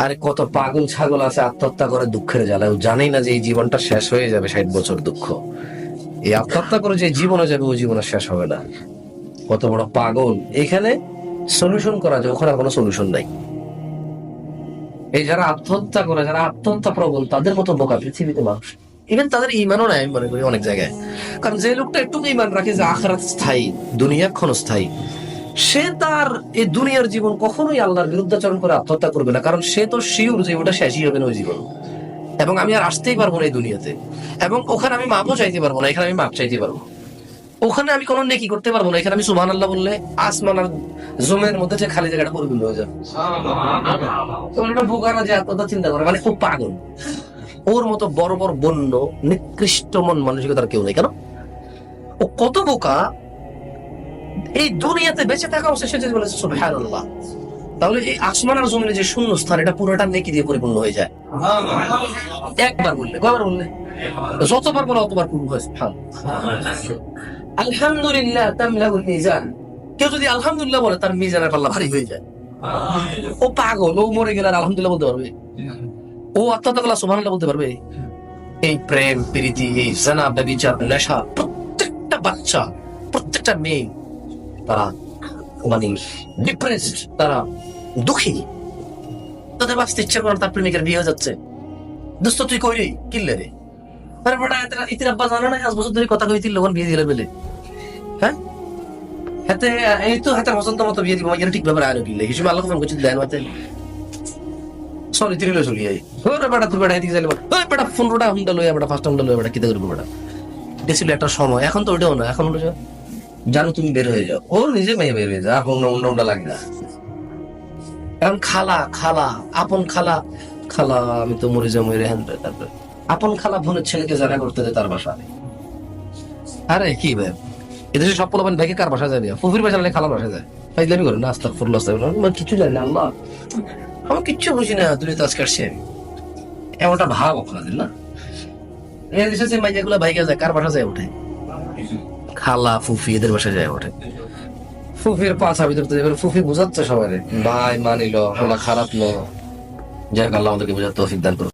আরে কত পাগল ছাগল আছে আত্মহত্যা করে দুঃখের জ্বালায়, ও জানেই না যে এই জীবনটা শেষ হয়ে যাবে, 60 বছর দুঃখ। এই আত্মহত্যা করে যে জীবনে যাবে ওই জীবনে শেষ হবে না। কত বড় পাগল! এখানে সলিউশন করা যায়, ওখানে আর কোনো সলিউশন নাই। এই যারা আত্মহত্যা করে, যারা আত্মহত্যা প্রবল, তাদের মতো বোকা পৃথিবীতে মানুষ, ইভেন তাদের ইমানও নাই আমি মনে করি অনেক জায়গায়। কারণ যে লোকটা একটু ইমান রাখে যে আখিরাত স্থায়ী, দুনিয়া ক্ষণস্থায়ী, সে তার এই দুনিয়ার জীবন কখনোই আল্লাহর বিরুদ্ধাচরণ করে আত্মহত্যা করবে না। কারণ সে তো শিওর যে ওটা শেষই হবে না ওই জীবন, এবং আমি আর আসতেই পারবো না এই দুনিয়াতে, এবং ওখানে আমি মাপও চাইতে পারবো না, এখানে আমি মাপ চাইতে পারবো। ওখানে আমি কোনো নেকি করতে পারবো না, এখানে আমি সুবহানাল্লাহ বললে আসমান আর জমিনের মধ্যে যে খালি জায়গাটা পরিপূর্ণ হয়ে যাবে। তখন একটা বোকারা যে আত্মহত্যা চিন্তা করে, মানে খুব পাগল। ওর মতো বড় বড় বন্য নিকৃষ্ট মন মানসিকতার কেউ নেই। কেন? ও কত বোকা! এই দুনিয়াতে বেঁচে থাকা অবস্থা সে যদি বলেছে সুবহানাল্লাহ, তাহলে এই আসমান আর জমিনের যে শূন্য স্থান, এটা পুরোটা নেকি দিয়ে পরিপূর্ণ হয়ে যায়। একবার বললে, কয়বার বললে? যতবার বলো অতবার পূর্ণ হয়। আলহামদুলিল্লাহ তামলাউল মিজান। কেউ যদি আলহামদুলিল্লাহ বলে, তার মিজানের পাল্লা ভারী হয়ে যায়। ও পাগল, ও মরে গেলে আর আলহামদুলিল্লাহ বলতে পারবে? ও আত্মহত্যা করলে সুবহানাল্লাহ বলতে পারবে? এই প্রেম প্রীতি, এই জানা ব্যভিচার নেশা, প্রত্যেকটা বাচ্চা, প্রত্যেকটা মেয়ে, তারা মানে ডিপ্রেসড, তারা দুঃখী। তাদের বাঁচতে ইচ্ছা করে, তার প্রেমিকের বিয়ে হয়ে যাচ্ছে। দোস্ত তুই কইলি কিনলে রে? আরে বেটা, ইতির আব্বা জানে না 5 বছর ধরে কথা কইতিল লোক বিয়ে দিলে বেলে। হ্যাঁ, হাতে এই তো হাতে পছন্দ মতো বিয়ে দিব, এটা ঠিক ব্যাপারে আর কিনলে কিছু আল্লাহ ফোন করছি দেন মাতে। সরি তিরিলে চলি যাই। ওরে বেটা তুই বেটা এদিকে যাইলে, ওই বেটা 15টা হুন্ডা লইয়া, বেটা 5টা হুন্ডা লইয়া, বেটা কিতা করবো বেটা? এটা ছিল একটা সময়, এখন তো ওটাও না। এখন হলো জানো তুমি বের হয়ে যাও, ও নিজে মেয়ে বের হয়ে যায়, এখন হুন্ডা হুন্ডা লাগে না। এখন খালা খালা আপন খালা, খালা আমি তো মরে যাবো রে হ্যান। তারপরে আপন খালা বোনের ছেলেকে জানা করতে দেয় তার বাসা। আরে কি ভাই, এদেশে সব পোলাপান ভাইকে কার বাসা যাবে? ফুফির বাসা নাহলে খালার বাসা যায়। ফাইজলামি করে না, আস্তাগফিরুল্লাহ আস্তাগফিরুল্লাহ, কিছু জানি না আল্লাহ, আমি কিচ্ছু বুঝি না। তুই তো আজকে আসছে এমনটা ভাব আপনাদের না। এই দেশে যে মাইয়াগুলা ভাইকে যায়, কার বাসা যায় ওঠে? খালা ফুফি এদের বাসা যায় ওঠে। ফুফির পাছা ভিতর তো এবার ফুফি বুঝাচ্ছে সবাই, ভাই মানিল ওলা খারাপ ন, যাই হোক আল্লাহ আমাদেরকে বোঝার তৌফিক দান করুন।